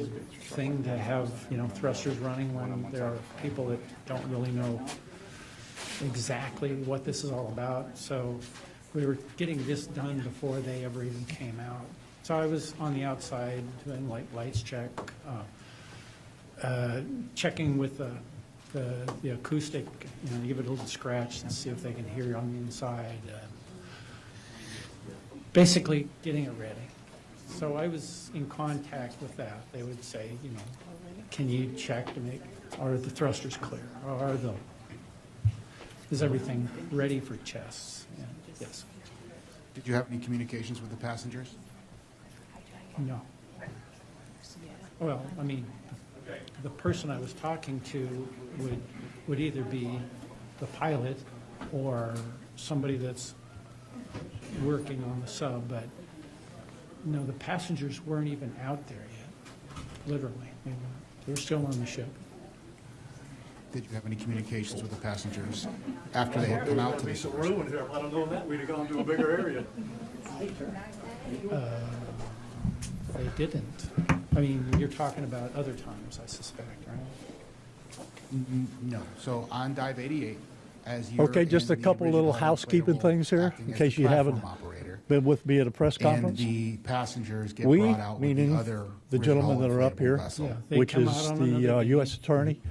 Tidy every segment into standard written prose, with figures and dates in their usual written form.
good thing to have, you know, thrusters running when there are people that don't really know exactly what this is all about. So we were getting this done before they ever even came out. So I was on the outside doing lights check, checking with the acoustic, you know, give it a little scratch and see if they can hear you on the inside. Basically getting it ready. So I was in contact with that. They would say, you know, can you check to make, are the thrusters clear? Is everything ready for tests? And yes. Did you have any communications with the passengers? No. Well, I mean, the person I was talking to would either be the pilot or somebody that's working on the sub, but no, the passengers weren't even out there yet, literally. They were still on the ship. Did you have any communications with the passengers after they had come out to the source? Ruined here. If I'd have known that, we'd have gone to a bigger area. They didn't. I mean, you're talking about other times, I suspect, right? No. So on Dive 88, as you Okay, just a couple little housekeeping things here, in case you haven't been with me at a press conference. And the passengers get We, brought out with meaning the other the gentlemen that are up here, They which come is out on the another U.S. day, Attorney,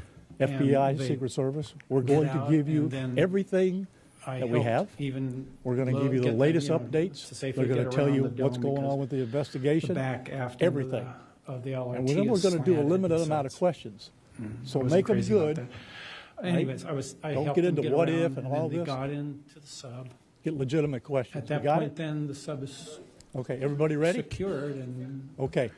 and FBI, they Secret Service. We're get going to out, give you and then everything I that we have. helped even We're going to give you the get latest you know, updates. to safely They're going get to tell around you the what's dome going because on with the the investigation, back after everything. Of the LRT And then we're is going to do a slanted, limited so amount of it's- questions. So I wasn't make them crazy about good. that. Anyways, I Don't helped get them into what if around, and all then this. they got into the sub. Get legitimate questions. At that You got point, it? then the sub is Okay, everybody ready? secured, and Okay.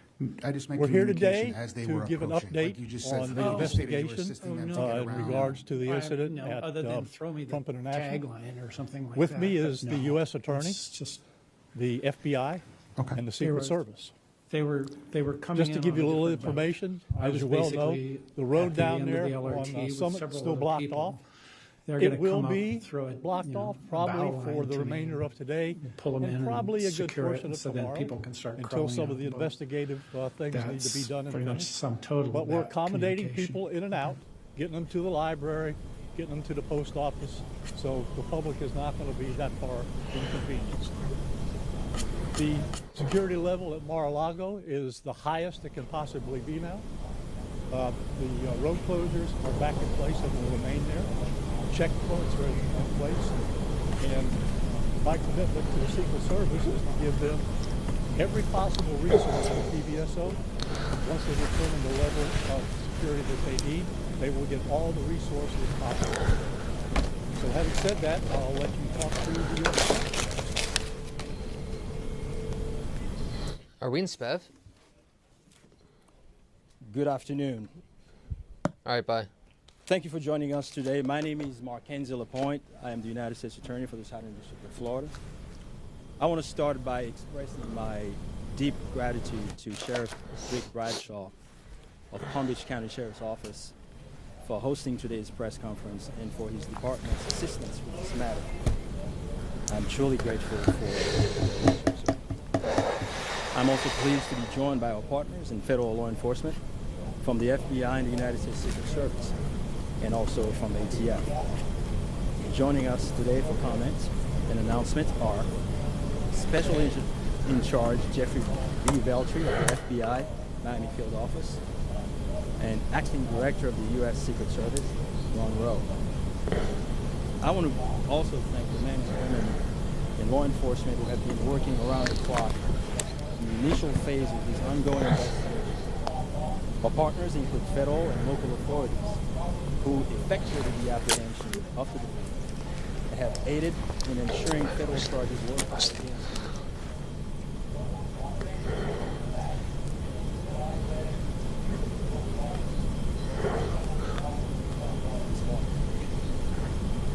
I just make We're here communication today as they to were give an approaching. update Like you just said, on for the you stated you were investigation assisting them to Oh, get no. in around. regards to the incident no, at other than throw me the Trump International. tagline or something like With that. me but is the no, U.S. Attorney, it's just the FBI, Okay. and the were- Secret Service. they were coming Just to in give on you a little different boat. information, I as was you well know, basically the road at the down end of there the on LRT with Summit several still other blocked people. off. They're It gonna will come up, be throw it, blocked you know, off a probably bow for line the to me, remainder of today, pull them in and and probably a good secure it, portion of so then tomorrow, people can start until crawling some out of the the boat. investigative things need to be done and pretty much finished. sum total. But of we're that accommodating communication. people in and out, getting them to the library, getting them to the post office, so the public is not going to be that far inconvenienced. The security level at Mar-a-Lago is the highest it can possibly be now. The road closures are back in place and will remain there. Checkpoints are in place. And my commitment to the Secret Service is to give them every possible resource for PBSO. Once they determine the level of security that they need, they will get all the resources possible. So having said that, I'll let you talk to the U.S. Are we in SPEV? Good afternoon. All right, bye. Thank you for joining us today. My name is Markenzie Lapointe. I am the United States Attorney for the Southern District of Florida. I want to start by expressing my deep gratitude to Sheriff Rick Bradshaw of Palm Beach County Sheriff's Office for hosting today's press conference and for his department's assistance with this matter. I'm truly grateful for their leadership. I'm also pleased to be joined by our partners in federal law enforcement from the FBI and the United States Secret Service, and also from ATF. Joining us today for comments and announcements are Special Agent in Charge Jeffrey B. Veltri of the FBI Miami Field Office, and Acting Director of the U.S. Secret Service, Ron Rowe. I want to also thank the men and women in law enforcement who have been working around the clock in the initial phase of these ongoing investigations. Our partners include federal and local authorities who effectuated the apprehension of the defendant and have aided in ensuring federal charges were filed against him.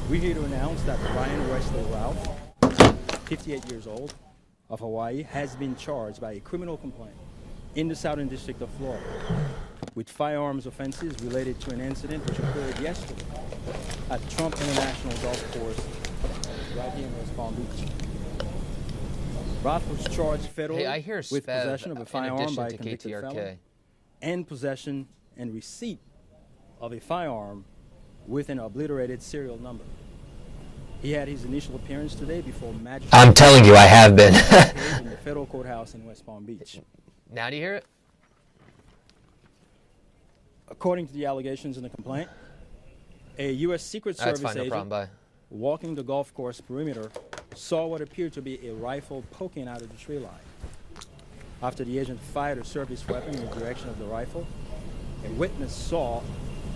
We're here to announce that Brian Wesley Ralph, 58 years old, of Hawaii, has been charged by a criminal complaint in the Southern District of Florida with firearms offenses related to an incident which occurred yesterday at Trump International Golf Course right here in West Palm Beach. Ralph was charged federally Hey, I hear with SPEV possession of a in firearm addition by a to convicted KTRK. felon and possession and receipt of a firearm with an obliterated serial number. He had his initial appearance today before magistrate. I'm telling you, I have been. in the federal courthouse in West Palm Beach. Now do you hear it? According to the allegations in the complaint, a U.S. Secret That's Service fine, no agent problem, bye. walking the golf course perimeter saw what appeared to be a rifle poking out of the tree line. After the agent fired a service weapon in the direction of the rifle, a witness saw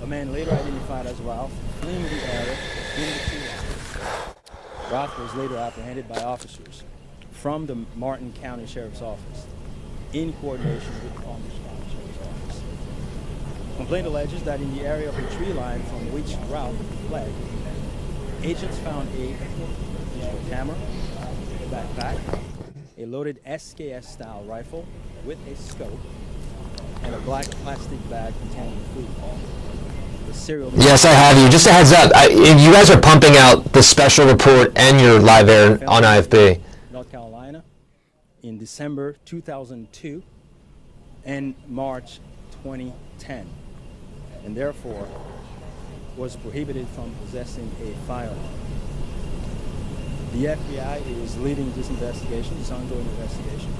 a man later identified as Ralph fleeing the area in the tree line. Ralph was later apprehended by officers from the Martin County Sheriff's Office in coordination with the Palm Beach County Sheriff's Office. Complaint alleges that in the area of the tree line from which Ralph fled, agents found a digital camera, a backpack, a loaded SKS-style rifle with a scope, and a black plastic bag containing food. The serial Yes, I have you. Just a heads up. You guys are pumping out the special report and your live air on IFB. North Carolina in December 2002 and March 2010, and therefore was prohibited from possessing a firearm. The FBI is leading this investigation, this ongoing investigation.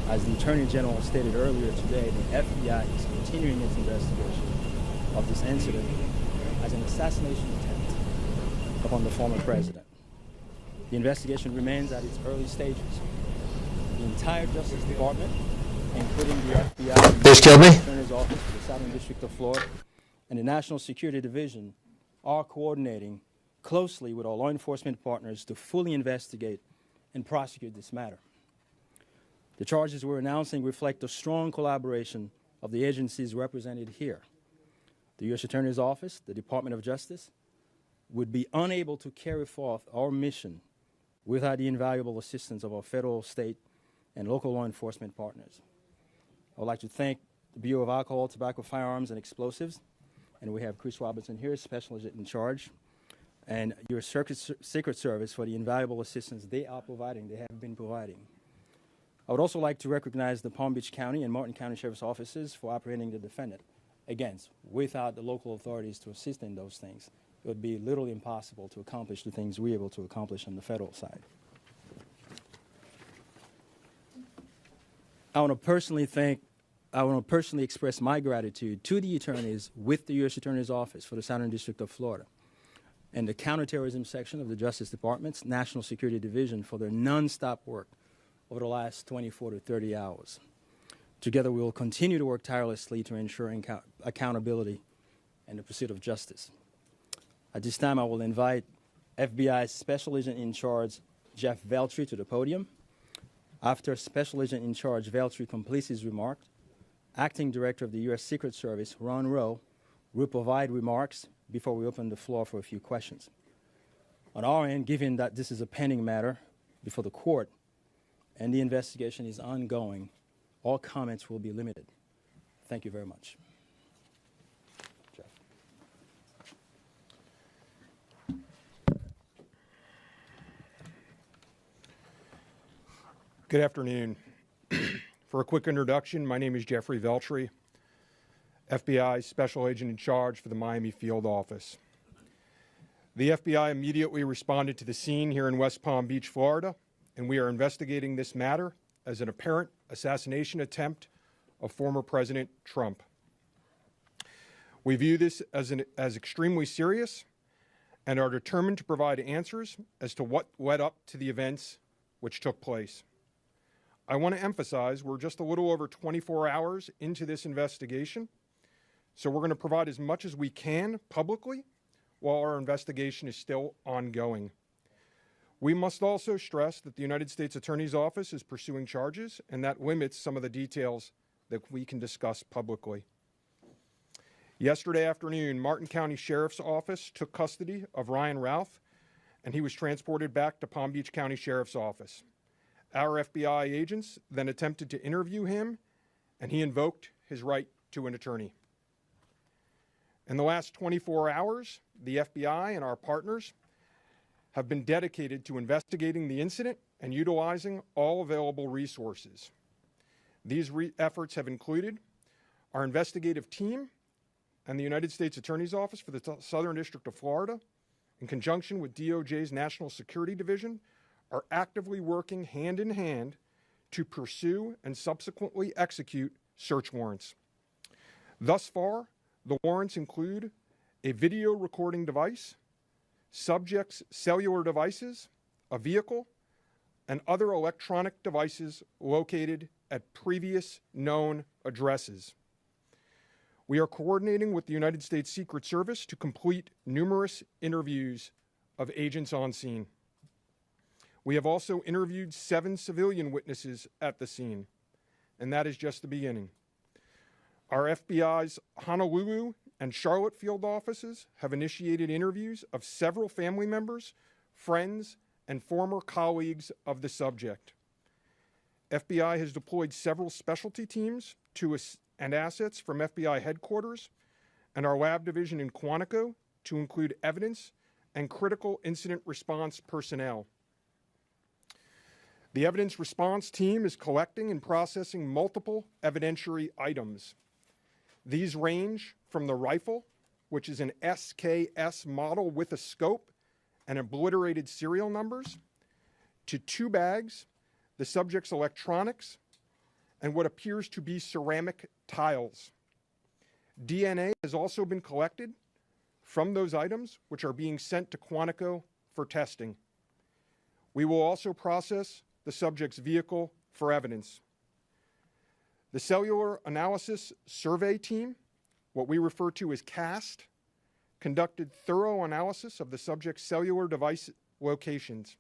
As the Attorney General stated earlier today, the FBI is continuing its investigation of this incident as an assassination attempt upon the former president. The investigation remains at its early stages. The entire Justice Department, including the FBI, They just killed me? the Attorney's Office for the Southern District of Florida, and the National Security Division are coordinating closely with our law enforcement partners to fully investigate and prosecute this matter. The charges we're announcing reflect the strong collaboration of the agencies represented here. The U.S. Attorney's Office, the Department of Justice, would be unable to carry forth our mission without the invaluable assistance of our federal, state, and local law enforcement partners. I would like to thank the Bureau of Alcohol, Tobacco, Firearms, and Explosives, and we have Chris Robertson here, Special Agent in charge, and your Secret Service for the invaluable assistance they are providing, they have been providing. I would also like to recognize the Palm Beach County and Martin County Sheriff's Offices for apprehending the defendant. Again, without the local authorities to assist in those things, it would be literally impossible to accomplish the things we're able to accomplish on the federal side. I want to personally express my gratitude to the attorneys with the U.S. Attorney's Office for the Southern District of Florida and the Counterterrorism Section of the Justice Department's National Security Division for their nonstop work over the last 24 to 30 hours. Together, we will continue to work tirelessly to ensure accountability and the pursuit of justice. At this time, I will invite FBI Special Agent in Charge Jeff Veltri to the podium. After Special Agent in Charge Veltri completes his remarks, Acting Director of the U.S. Secret Service, Ron Rowe, will provide remarks before we open the floor for a few questions. On our end, given that this is a pending matter before the court and the investigation is ongoing, all comments will be limited. Thank you very much. Jeff. Good afternoon. For a quick introduction, my name is Jeffrey Veltri, FBI Special Agent in Charge for the Miami Field Office. The FBI immediately responded to the scene here in West Palm Beach, Florida, and we are investigating this matter as an apparent assassination attempt of former President Trump. We view this as extremely serious and are determined to provide answers as to what led up to the events which took place. I want to emphasize we're just a little over 24 hours into this investigation, so we're going to provide as much as we can publicly while our investigation is still ongoing. We must also stress that the United States Attorney's Office is pursuing charges, and that limits some of the details that we can discuss publicly. Yesterday afternoon, Martin County Sheriff's Office took custody of Ryan Ralph, and he was transported back to Palm Beach County Sheriff's Office. Our FBI agents then attempted to interview him, and he invoked his right to an attorney. In the last 24 hours, the FBI and our partners have been dedicated to investigating the incident and utilizing all available resources. These efforts have included Our investigative team and the United States Attorney's Office for the Southern District of Florida, in conjunction with DOJ's National Security Division, are actively working hand in hand to pursue and subsequently execute search warrants. Thus far, the warrants include a video recording device, subjects' cellular devices, a vehicle, and other electronic devices located at previous known addresses. We are coordinating with the United States Secret Service to complete numerous interviews of agents on scene. We have also interviewed 7 civilian witnesses at the scene, and that is just the beginning. Our FBI's Honolulu and Charlotte field offices have initiated interviews of several family members, friends, and former colleagues of the subject. FBI has deployed several specialty teams and assets from FBI headquarters and our lab division in Quantico to include evidence and critical incident response personnel. The evidence response team is collecting and processing multiple evidentiary items. These range from the rifle, which is an SKS model with a scope and obliterated serial numbers, to 2 bags, the subject's electronics, and what appears to be ceramic tiles. DNA has also been collected from those items, which are being sent to Quantico for testing. We will also process the subject's vehicle for evidence. The Cellular Analysis Survey Team, what we refer to as CAST, conducted thorough analysis of the subject's cellular device locations.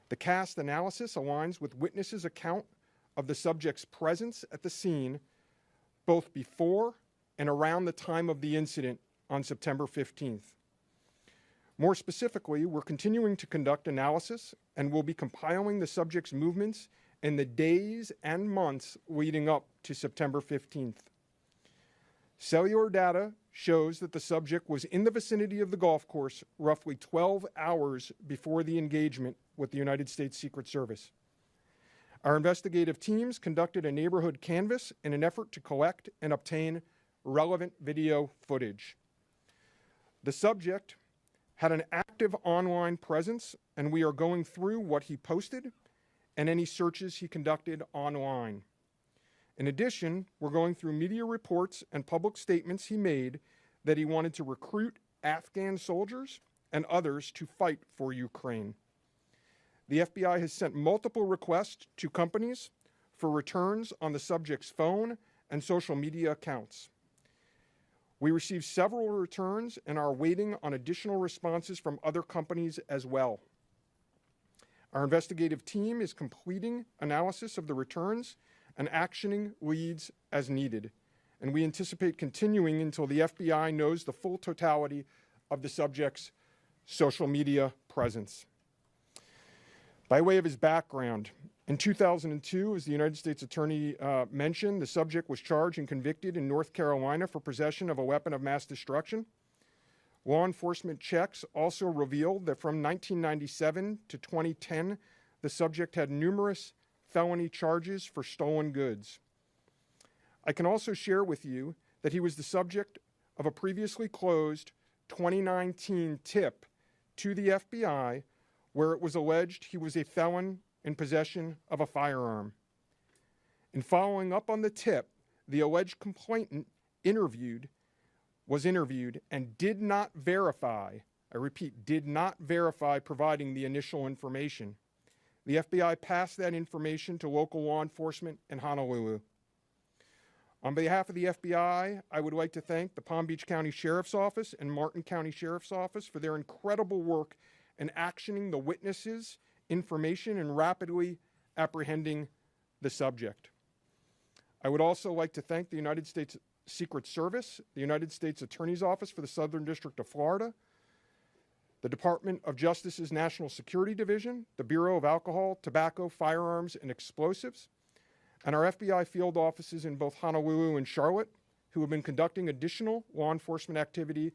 The CAST analysis aligns with witnesses' account of the subject's presence at the scene both before and around the time of the incident on September 15th. More specifically, we're continuing to conduct analysis and will be compiling the subject's movements in the days and months leading up to September 15th. Cellular data shows that the subject was in the vicinity of the golf course roughly 12 hours before the engagement with the United States Secret Service. Our investigative teams conducted a neighborhood canvass in an effort to collect and obtain relevant video footage. The subject had an active online presence, and we are going through what he posted and any searches he conducted online. In addition, we're going through media reports and public statements he made that he wanted to recruit Afghan soldiers and others to fight for Ukraine. The FBI has sent multiple requests to companies for returns on the subject's phone and social media accounts. We received several returns and are waiting on additional responses from other companies as well. Our investigative team is completing analysis of the returns and actioning leads as needed, and we anticipate continuing until the FBI knows the full totality of the subject's social media presence. By way of his background, in 2002, as the United States Attorney mentioned, the subject was charged and convicted in North Carolina for possession of a weapon of mass destruction. Law enforcement checks also revealed that from 1997 to 2010, the subject had numerous felony charges for stolen goods. I can also share with you that he was the subject of a previously closed 2019 tip to the FBI where it was alleged he was a felon in possession of a firearm. In following up on the tip, the alleged complainant was interviewed and did not verify, I repeat, did not verify providing the initial information. The FBI passed that information to local law enforcement in Honolulu. On behalf of the FBI, I would like to thank the Palm Beach County Sheriff's Office and Martin County Sheriff's Office for their incredible work in actioning the witnesses' information and rapidly apprehending the subject. I would also like to thank the United States Secret Service, the United States Attorney's Office for the Southern District of Florida, the Department of Justice's National Security Division, the Bureau of Alcohol, Tobacco, Firearms, and Explosives, and our FBI field offices in both Honolulu and Charlotte, who have been conducting additional law enforcement activity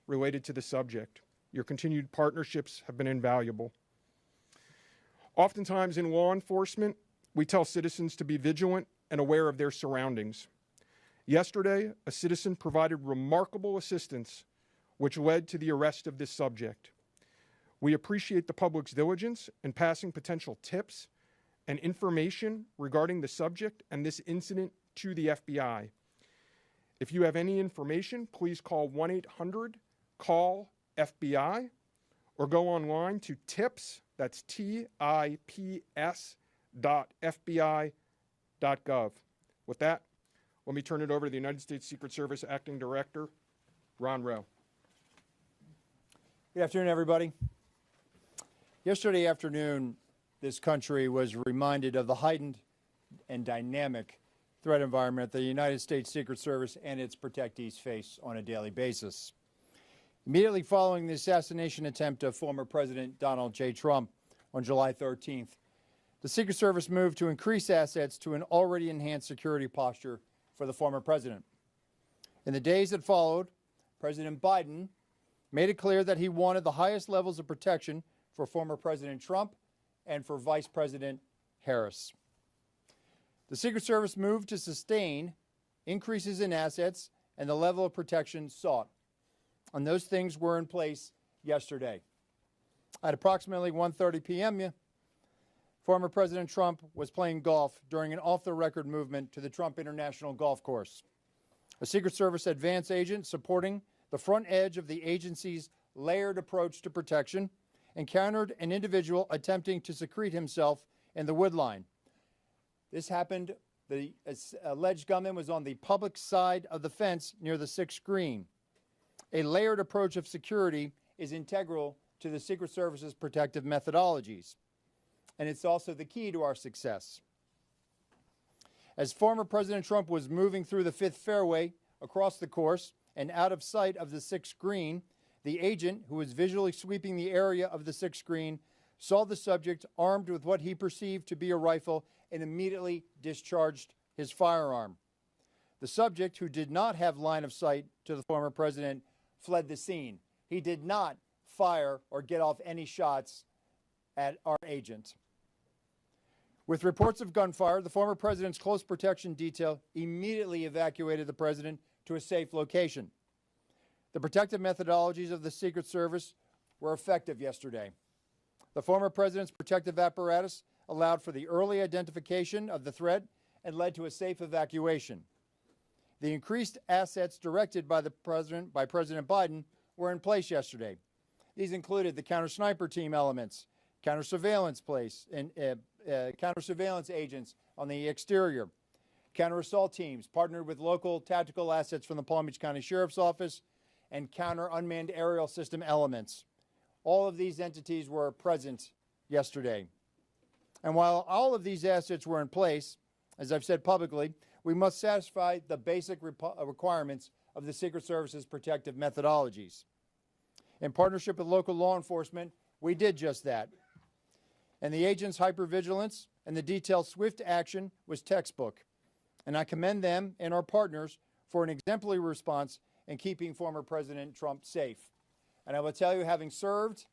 related to the subject. Your continued partnerships have been invaluable. Oftentimes in law enforcement, we tell citizens to be vigilant and aware of their surroundings. Yesterday, a citizen provided remarkable assistance, which led to the arrest of this subject. We appreciate the public's diligence in passing potential tips and information regarding the subject and this incident to the FBI. If you have any information, please call 1-800-CALL-FBI or go online to tips, that's tips.fbi.gov. With that, let me turn it over to the United States Secret Service Acting Director, Ron Rowe. Good afternoon, everybody. Yesterday afternoon, this country was reminded of the heightened and dynamic threat environment the United States Secret Service and its protectees face on a daily basis. Immediately following the assassination attempt of former President Donald J. Trump on July 13th, the Secret Service moved to increase assets to an already enhanced security posture for the former president. In the days that followed, President Biden made it clear that he wanted the highest levels of protection for former President Trump and for Vice President Harris. The Secret Service moved to sustain increases in assets and the level of protection sought. And those things were in place yesterday. At approximately 1:30 p.m., former President Trump was playing golf during an off-the-record movement to the Trump International Golf Course. A Secret Service advance agent supporting the front edge of the agency's layered approach to protection encountered an individual attempting to secrete himself in the wood line. This happened, the alleged gunman was on the public side of the fence near the 6th green. A layered approach of security is integral to the Secret Service's protective methodologies, and it's also the key to our success. As former President Trump was moving through the 5th fairway across the course and out of sight of the 6th green, the agent, who was visually sweeping the area of the 6th green, saw the subject armed with what he perceived to be a rifle and immediately discharged his firearm. The subject, who did not have line of sight to the former president, fled the scene. He did not fire or get off any shots at our agent. With reports of gunfire, the former president's close protection detail immediately evacuated the president to a safe location. The protective methodologies of the Secret Service were effective yesterday. The former president's protective apparatus allowed for the early identification of the threat and led to a safe evacuation. The increased assets directed by President Biden were in place yesterday. These included the counter-sniper team elements, counter-surveillance agents on the exterior, counter-assault teams partnered with local tactical assets from the Palm Beach County Sheriff's Office, and counter-unmanned aerial system elements. All of these entities were present yesterday. And while all of these assets were in place, as I've said publicly, we must satisfy the basic requirements of the Secret Service's protective methodologies. In partnership with local law enforcement, we did just that. And the agents' hypervigilance and the detailed swift action was textbook. And I commend them and our partners for an exemplary response in keeping former President Trump safe. And I will tell you, having served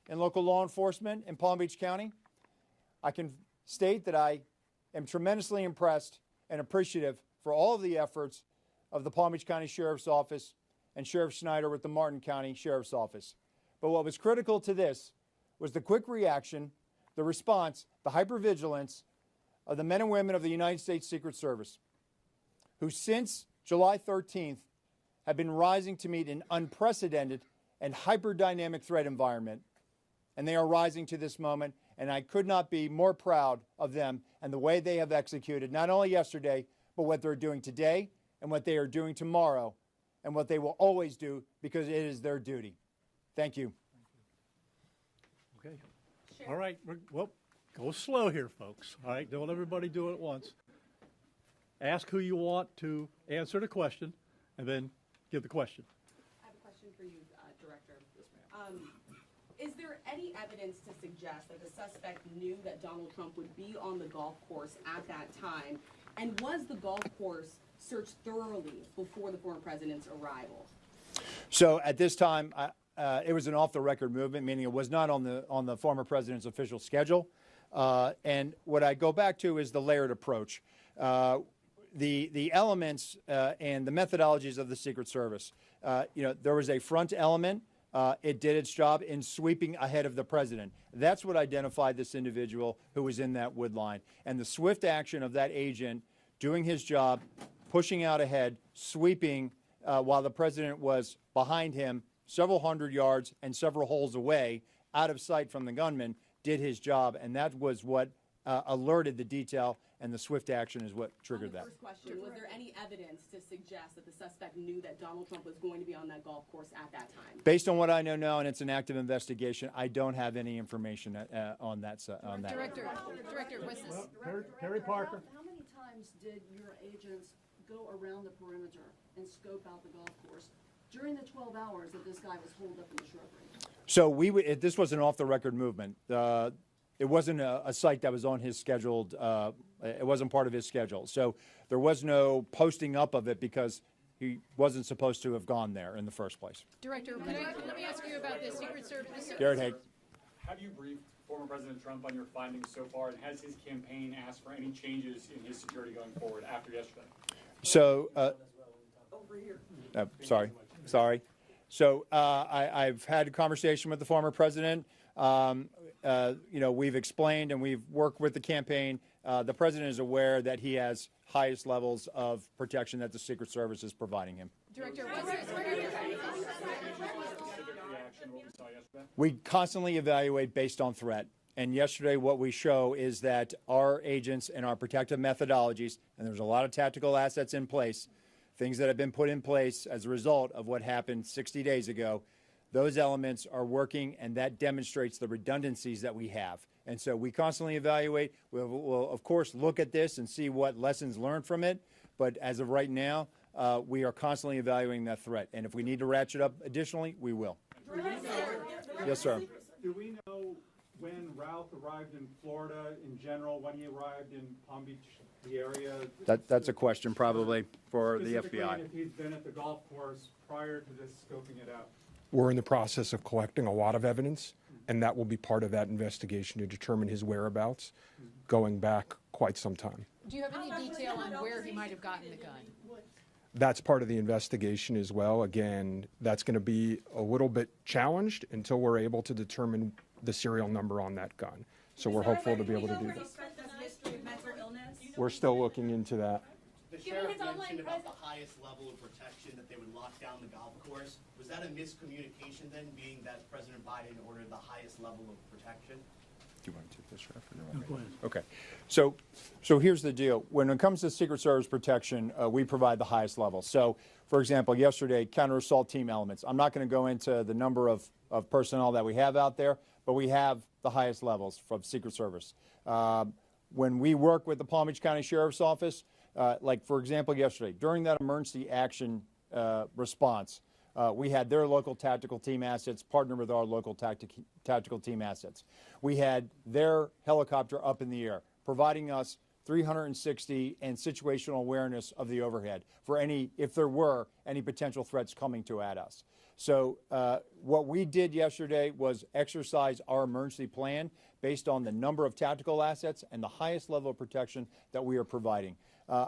in local law enforcement in Palm Beach County, I can state that I am tremendously impressed and appreciative for all of the efforts of the Palm Beach County Sheriff's Office and Sheriff Schneider with the Martin County Sheriff's Office. But what was critical to this was the quick reaction, the response, the hypervigilance of the men and women of the United States Secret Service, who since July 13th have been rising to meet an unprecedented and hyper-dynamic threat environment. And they are rising to this moment, and I could not be more proud of them and the way they have executed, not only yesterday, but what they're doing today and what they are doing tomorrow and what they will always do because it is their duty. Thank you. Okay. All right. Well, go slow here, folks. All right. Don't everybody do it at once. Ask who you want to answer the question, and then give the question. I have a question for you, Director. Yes, ma'am. Is there any evidence to suggest that the suspect knew that Donald Trump would be on the golf course at that time? And was the golf course searched thoroughly before the former president's arrival? So at this time, it was an off-the-record movement, meaning it was not on the former president's official schedule. And what I go back to is the layered approach. the elements and the methodologies of the Secret Service. There was a front element. It did its job in sweeping ahead of the president. That's what identified this individual who was in that wood line. And the swift action of that agent doing his job, pushing out ahead, sweeping while the president was behind him several hundred yards and several holes away, out of sight from the gunman, did his job. And that was what alerted the detail, and the swift action is what triggered that. First question, was there any evidence to suggest that the suspect knew that Donald Trump was going to be on that golf course at that time? Based on what I know now, and it's an active investigation, I don't have any information on that. Director, what's this? Terry Parker. How many times did your agents go around the perimeter and scope out the golf course during the 12 hours that this guy was holed up in the shrubbery? So this was an off-the-record movement. It wasn't a site that was on his scheduled, it wasn't part of his schedule. So there was no posting up of it because he wasn't supposed to have gone there in the first place. Director, let me ask you about the Secret Service. Garrett Haig. Have you briefed former President Trump on your findings so far, and has his campaign asked for any changes in his security going forward after yesterday? So, sorry. So I've had a conversation with the former president. We've explained and we've worked with the campaign. The president is aware that he has highest levels of protection that the Secret Service is providing him. Director, we constantly evaluate based on threat. And yesterday what we show is that our agents and our protective methodologies, and there's a lot of tactical assets in place, things that have been put in place as a result of what happened 60 days ago, those elements are working, and that demonstrates the redundancies that we have. And so we constantly evaluate. We'll of course, look at this and see what lessons learned from it. But as of right now, we are constantly evaluating that threat. And if we need to ratchet up additionally, we will. Yes, sir. Do we know when Ralph arrived in Florida in general, when he arrived in Palm Beach, the area? That's a question probably for the FBI. And if he's been at the golf course prior to this scoping it out. We're in the process of collecting a lot of evidence, and that will be part of that investigation to determine his whereabouts going back quite some time. do you have any detail on where he might have gotten the gun? That's part of the investigation as well. Again, that's going to be a little bit challenged until we're able to determine the serial number on that gun. So we're hopeful to be able to do that. We're still looking into that. The sheriff mentioned about the highest level of protection, that they would lock down the golf course. Was that a miscommunication then, being that President Biden ordered the highest level of protection? Do you want to take this, Sheriff? No, go ahead. Okay. So here's the deal. When it comes to Secret Service protection, we provide the highest level. So, for example, yesterday, counter-assault team elements. I'm not going to go into the number of personnel that we have out there, but we have the highest levels from Secret Service. When we work with the Palm Beach County Sheriff's Office, like, for example, yesterday, during that emergency action response, we had their local tactical team assets partner with our local tactical team assets. We had their helicopter up in the air, providing us 360 and situational awareness of the overhead for if there were any potential threats coming at us. So what we did yesterday was exercise our emergency plan based on the number of tactical assets and the highest level of protection that we are providing.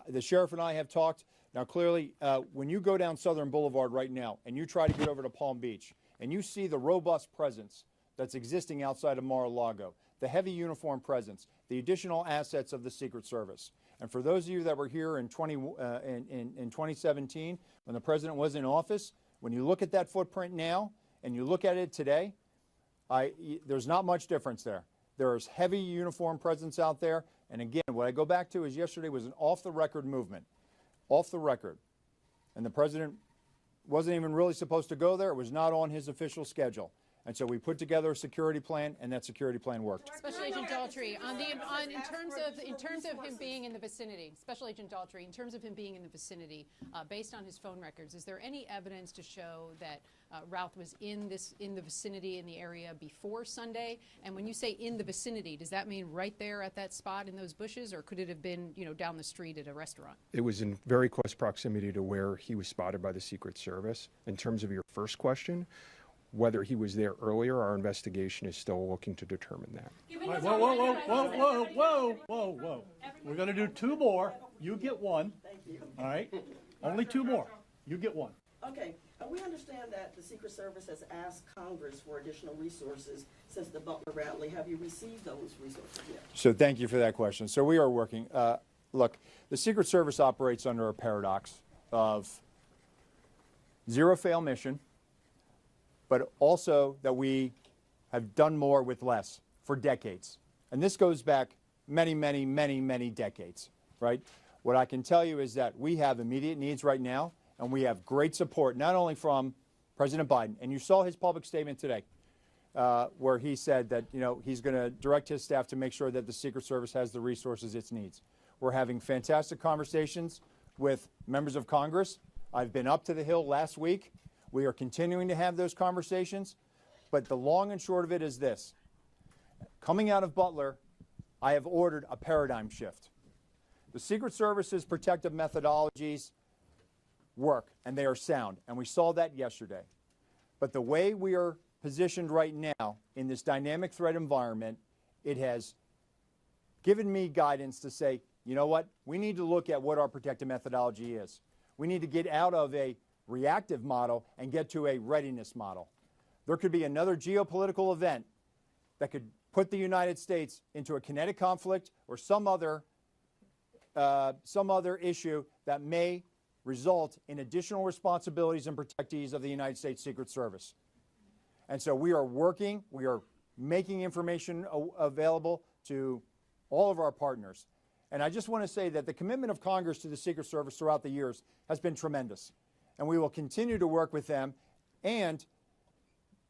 The sheriff and I have talked. Now, clearly, when you go down Southern Boulevard right now and you try to get over to Palm Beach and you see the robust presence that's existing outside of Mar-a-Lago, the heavy uniform presence, the additional assets of the Secret Service. And for those of you that were here in 2017, when the president was in office, when you look at that footprint now and you look at it today, there's not much difference there. There's heavy uniform presence out there. And again, what I go back to is yesterday was an off-the-record movement. Off the record. And the president wasn't even really supposed to go there. It was not on his official schedule. And so we put together a security plan, and that security plan worked. Special Agent Daltrey, in terms of him being in the vicinity, Special Agent Daltrey, in terms of him being in the vicinity, based on his phone records, is there any evidence to show that Ralph was in the vicinity in the area before Sunday? And when you say in the vicinity, does that mean right there at that spot in those bushes, or could it have been, down the street at a restaurant? It was in very close proximity to where he was spotted by the Secret Service. In terms of your first question, whether he was there earlier, our investigation is still looking to determine that. Whoa. We're going to do two more. You get one. you. All right? Only 2 more. You get 1. Okay, we understand that the Secret Service has asked Congress for additional resources since the Butler rally. Have you received those resources yet? So thank you for that question. So we are working. Look, the Secret Service operates under a paradox of zero fail mission, but also that we have done more with less for decades. And this goes back many, many, many, many decades, right? What I can tell you is that we have immediate needs right now, and we have great support, not only from President Biden, and you saw his public statement today, where he said that, you know, he's going to direct his staff to make sure that the Secret Service has the resources it needs. We're having fantastic conversations with members of Congress. I've been up to the Hill last week. We are continuing to have those conversations. But the long and short of it is this. Coming out of Butler, I have ordered a paradigm shift. The Secret Service's protective methodologies work, and they are sound, and we saw that yesterday. But the way we are positioned right now in this dynamic threat environment, it has given me guidance to say, you know what, we need to look at what our protective methodology is. We need to get out of a reactive model and get to a readiness model. There could be another geopolitical event that could put the United States into a kinetic conflict or some other issue that may result in additional responsibilities and protectees of the United States Secret Service. And so we are working, we are making information available to all of our partners. And I just want to say that the commitment of Congress to the Secret Service throughout the years has been tremendous. And we will continue to work with them and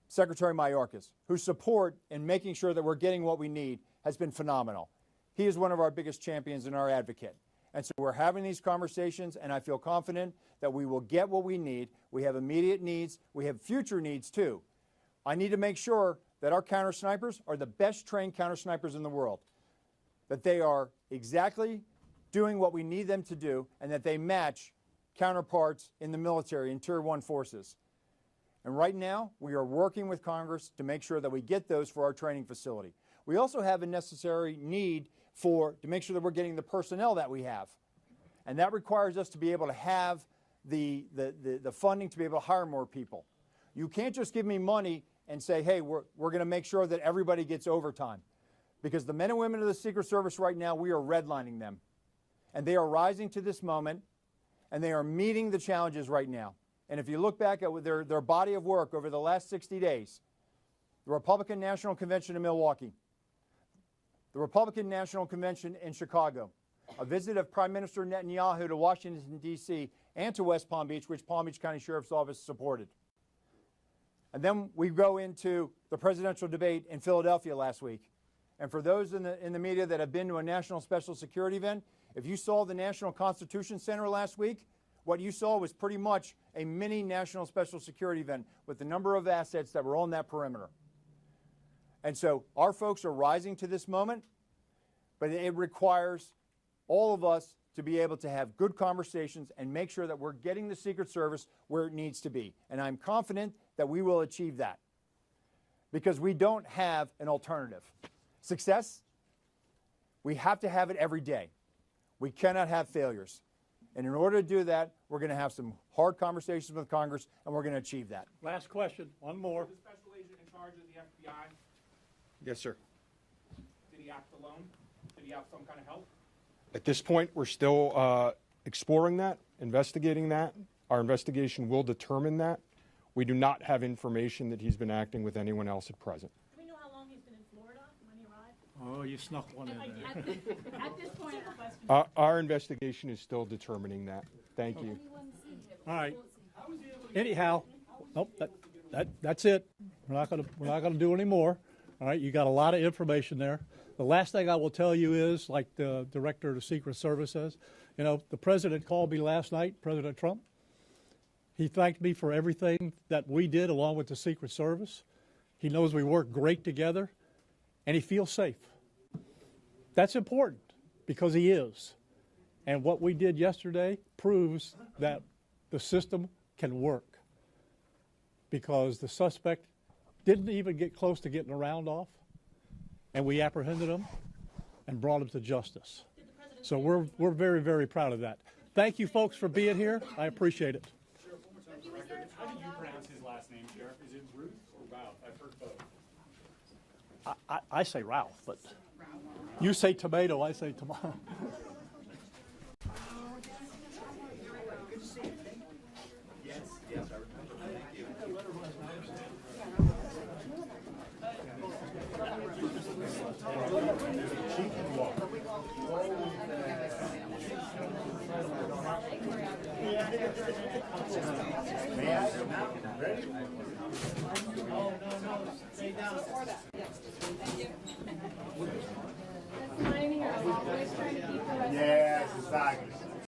Secretary Mayorkas, whose support in making sure that we're getting what we need has been phenomenal. He is one of our biggest champions and our advocate. And so we're having these conversations, and I feel confident that we will get what we need. We have immediate needs. We have future needs, too. I need to make sure that our counter snipers are the best trained counter snipers in the world, that they are exactly doing what we need them to do, and that they match counterparts in the military in Tier 1 forces. And right now, we are working with Congress to make sure that we get those for our training facility. We also have a necessary need to make sure that we're getting the personnel that we have. And that requires us to be able to have the funding to be able to hire more people. You can't just give me money and say, hey, we're going to make sure that everybody gets overtime. Because the men and women of the Secret Service right now, we are redlining them. And they are rising to this moment, and they are meeting the challenges right now. And if you look back at their body of work over the last 60 days, the Republican National Convention in Milwaukee, the Republican National Convention in Chicago, a visit of Prime Minister Netanyahu to Washington, D.C., and to West Palm Beach, which Palm Beach County Sheriff's Office supported. And then we go into the presidential debate in Philadelphia last week. And for those in the media that have been to a national special security event, if you saw the National Constitution Center last week, what you saw was pretty much a mini national special security event with the number of assets that were on that perimeter. And so our folks are rising to this moment, but it requires all of us to be able to have good conversations and make sure that we're getting the Secret Service where it needs to be. And I'm confident that we will achieve that because we don't have an alternative. Success, we have to have it every day. We cannot have failures. And in order to do that, we're going to have some hard conversations with Congress, and we're going to achieve that. Last question, one more. The special agent in charge of the FBI, Yes, sir. did he act alone? Did he have some kind of help? At this point, we're still exploring that, investigating that. Our investigation will determine that. We do not have information that he's been acting with anyone else at present. Do we know how long he's been in Florida when he arrived? Oh, you snuck one in there. At this point, Our investigation is still determining that. Thank you. All right. Anyhow, nope, that's it. We're not gonna do any more. All right, you got a lot of information there. The last thing I will tell you is, like the director of the Secret Service says, you know, the president called me last night, President Trump. He thanked me for everything that we did along with the Secret Service. He knows we work great together, and he feels safe. That's important because he is. And what we did yesterday proves that the system can work because the suspect didn't even get close to getting a round off, and we apprehended him and brought him to justice. So we're very, very proud of that. thank you folks for being here. I appreciate it. Sheriff, one more time for the record. How do you pronounce his last name, Sheriff? Is it Ruth or Ralph? I've heard both. I say Ralph, but you say tomato, I say tomato. Yeah, it's a saga.